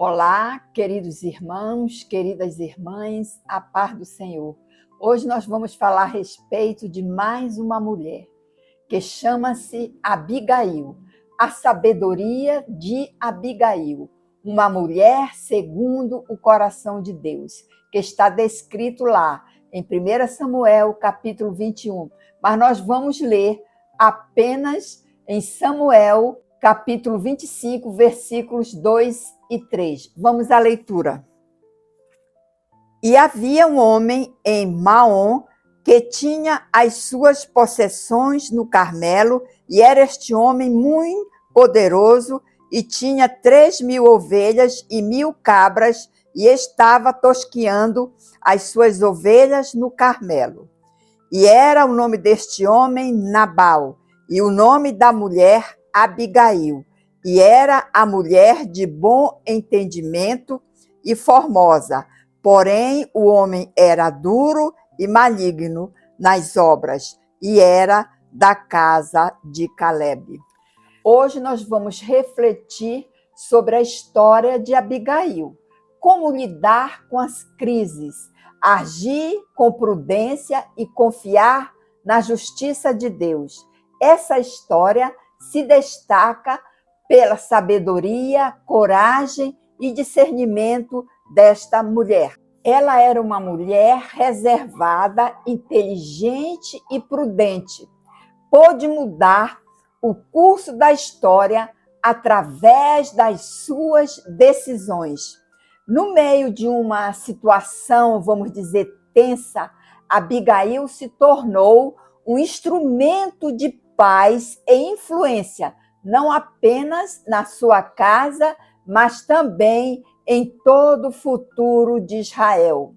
Olá, queridos irmãos, queridas irmãs, a paz do Senhor. Hoje nós vamos falar a respeito de mais uma mulher, que chama-se Abigail, a sabedoria de Abigail, uma mulher segundo o coração de Deus, que está descrito lá em 1 Samuel, capítulo 21. Mas nós vamos ler apenas em Samuel, capítulo 25, versículos 2 e 3. Vamos à leitura. E havia um homem em Maom que tinha as suas possessões no Carmelo, e era este homem muito poderoso, e tinha 3.000 ovelhas e 1.000 cabras, e estava tosqueando as suas ovelhas no Carmelo. E era o nome deste homem Nabal, e o nome da mulher Abigail, e era a mulher de bom entendimento e formosa, porém o homem era duro e maligno nas obras, e era da casa de Caleb. Hoje nós vamos refletir sobre a história de Abigail, como lidar com as crises, agir com prudência e confiar na justiça de Deus. Essa história se destaca pela sabedoria, coragem e discernimento desta mulher. Ela era uma mulher reservada, inteligente e prudente. Pôde mudar o curso da história através das suas decisões. No meio de uma situação, vamos dizer, tensa, Abigail se tornou um instrumento de paz e influência, não apenas na sua casa, mas também em todo o futuro de Israel.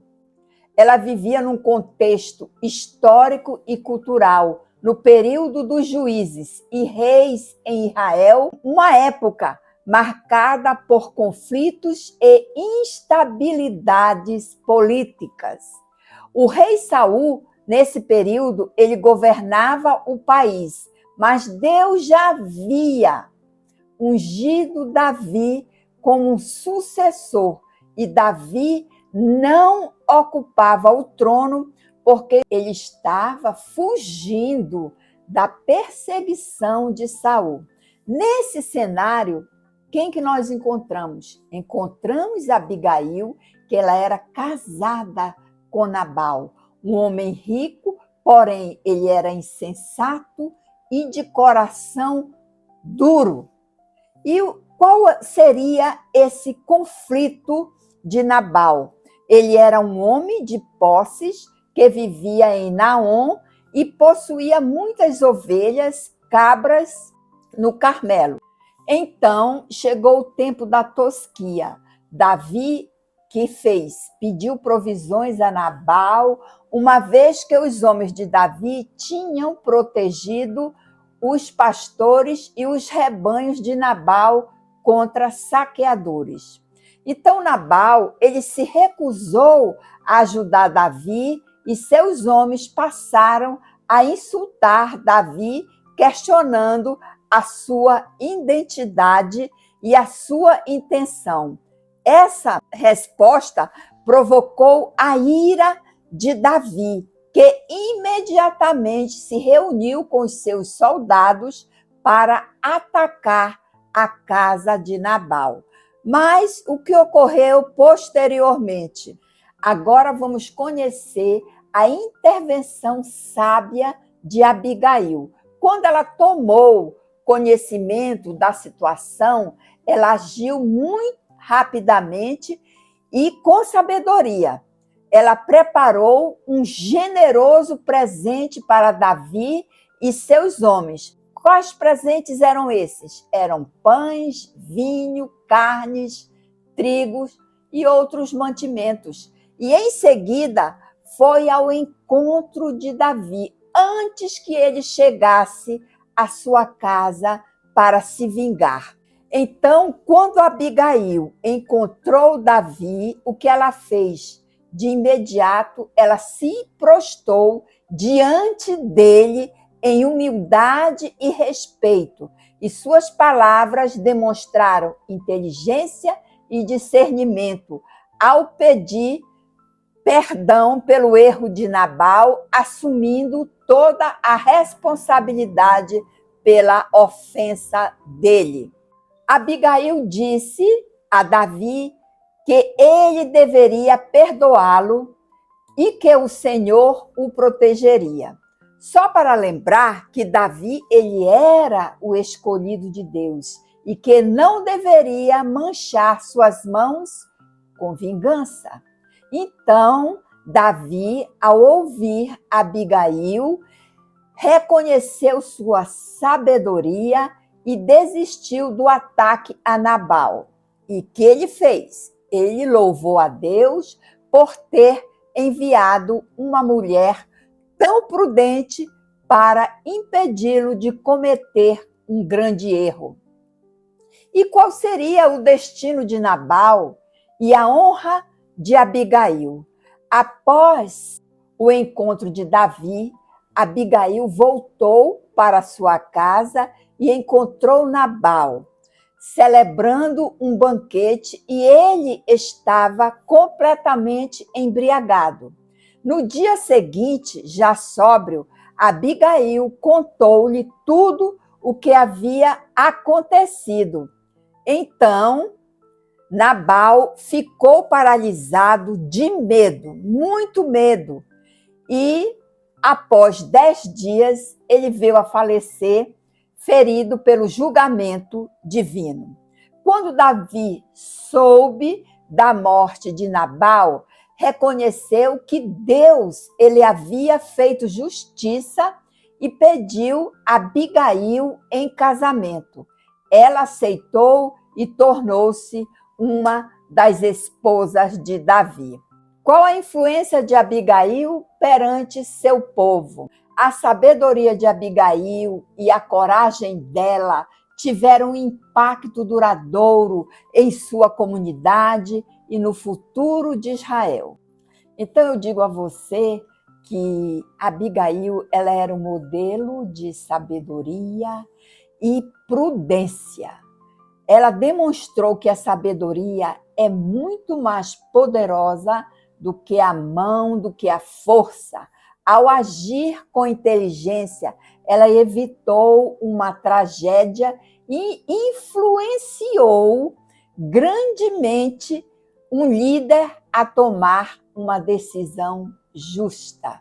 Ela vivia num contexto histórico e cultural, no período dos juízes e reis em Israel, uma época marcada por conflitos e instabilidades políticas. O rei Saul, nesse período, ele governava o país, mas Deus já havia ungido Davi como um sucessor, e Davi não ocupava o trono porque ele estava fugindo da perseguição de Saul. Nesse cenário, quem que nós encontramos? Encontramos Abigail, que ela era casada com Nabal, um homem rico, porém ele era insensato e de coração duro. E qual seria esse conflito de Nabal? Ele era um homem de posses que vivia em Naom e possuía muitas ovelhas, cabras no Carmelo. Então chegou o tempo da tosquia. Davi que fez? Pediu provisões a Nabal, uma vez que os homens de Davi tinham protegido os pastores e os rebanhos de Nabal contra saqueadores. Então Nabal, ele se recusou a ajudar Davi, e seus homens passaram a insultar Davi, questionando a sua identidade e a sua intenção. Essa resposta provocou a ira de Davi, que imediatamente se reuniu com os seus soldados para atacar a casa de Nabal. Mas o que ocorreu posteriormente? Agora vamos conhecer a intervenção sábia de Abigail. Quando ela tomou conhecimento da situação, ela agiu muito rapidamente e com sabedoria. Ela preparou um generoso presente para Davi e seus homens. Quais presentes eram esses? Eram pães, vinho, carnes, trigos e outros mantimentos. E em seguida foi ao encontro de Davi, antes que ele chegasse à sua casa para se vingar. Então, quando Abigail encontrou Davi, o que ela fez? De imediato, ela se prostrou diante dele em humildade e respeito, e suas palavras demonstraram inteligência e discernimento ao pedir perdão pelo erro de Nabal, assumindo toda a responsabilidade pela ofensa dele. Abigail disse a Davi que ele deveria perdoá-lo e que o Senhor o protegeria. Só para lembrar que Davi ele era o escolhido de Deus e que não deveria manchar suas mãos com vingança. Então, Davi, ao ouvir Abigail, reconheceu sua sabedoria e desistiu do ataque a Nabal. E o que ele fez? Ele louvou a Deus por ter enviado uma mulher tão prudente para impedi-lo de cometer um grande erro. E qual seria o destino de Nabal e a honra de Abigail? Após o encontro de Davi, Abigail voltou para sua casa e encontrou Nabal, celebrando um banquete, e ele estava completamente embriagado. No dia seguinte, já sóbrio, Abigail contou-lhe tudo o que havia acontecido. Então, Nabal ficou paralisado de medo, muito medo, e após 10 dias, ele veio a falecer, ferido pelo julgamento divino. Quando Davi soube da morte de Nabal, reconheceu que Deus ele havia feito justiça e pediu Abigail em casamento. Ela aceitou e tornou-se uma das esposas de Davi. Qual a influência de Abigail perante seu povo? A sabedoria de Abigail e a coragem dela tiveram um impacto duradouro em sua comunidade e no futuro de Israel. Então eu digo a você que Abigail ela era um modelo de sabedoria e prudência. Ela demonstrou que a sabedoria é muito mais poderosa do que a mão, do que a força. Ao agir com inteligência, ela evitou uma tragédia e influenciou grandemente um líder a tomar uma decisão justa.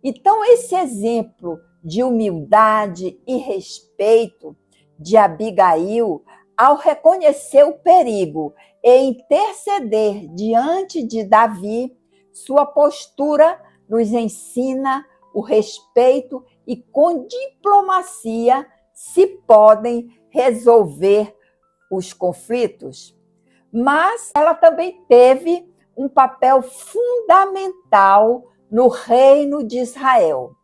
Então, esse exemplo de humildade e respeito de Abigail, ao reconhecer o perigo e interceder diante de Davi, sua postura nos ensina o respeito e com diplomacia se podem resolver os conflitos. Mas ela também teve um papel fundamental no reino de Israel.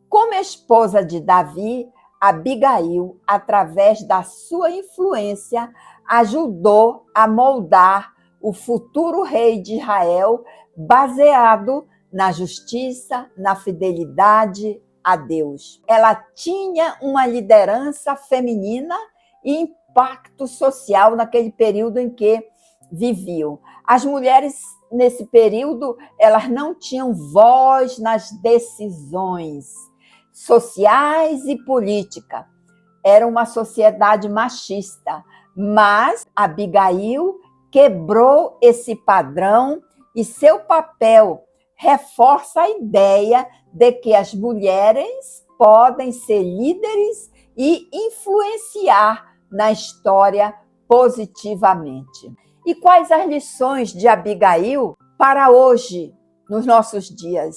Como esposa de Davi, Abigail, através da sua influência, ajudou a moldar o futuro rei de Israel, baseado na justiça, na fidelidade a Deus. Ela tinha uma liderança feminina e impacto social naquele período em que viviam. As mulheres, nesse período, elas não tinham voz nas decisões sociais e políticas. Era uma sociedade machista, mas Abigail quebrou esse padrão e seu papel reforça a ideia de que as mulheres podem ser líderes e influenciar na história positivamente. E quais as lições de Abigail para hoje, nos nossos dias?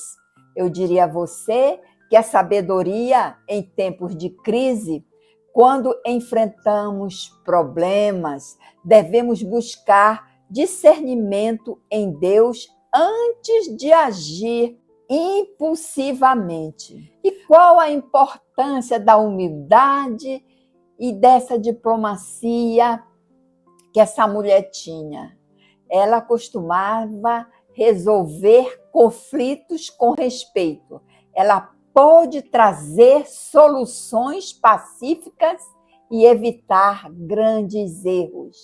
Eu diria a você que a sabedoria em tempos de crise, quando enfrentamos problemas, devemos buscar discernimento em Deus antes de agir impulsivamente. E qual a importância da humildade e dessa diplomacia que essa mulher tinha? Ela costumava resolver conflitos com respeito. Ela pôde trazer soluções pacíficas e evitar grandes erros.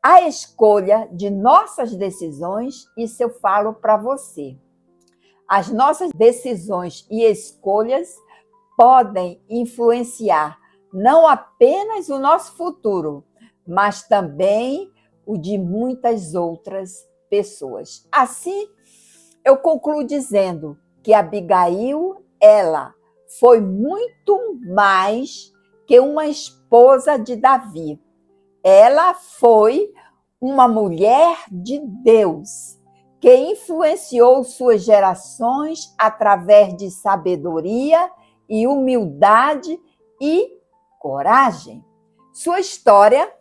a escolha de nossas decisões, isso eu falo para você. As nossas decisões e escolhas podem influenciar não apenas o nosso futuro, mas também o de muitas outras pessoas. Assim, eu concluo dizendo que Abigail, ela foi muito mais que uma esposa de Davi. Ela foi uma mulher de Deus, que influenciou suas gerações através de sabedoria e humildade e coragem. Sua história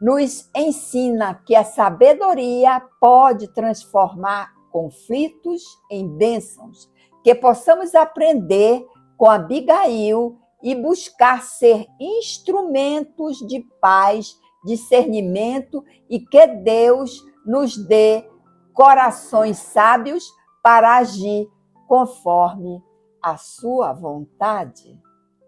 nos ensina que a sabedoria pode transformar conflitos em bênçãos, que possamos aprender com Abigail e buscar ser instrumentos de paz, discernimento e que Deus nos dê corações sábios para agir conforme a sua vontade.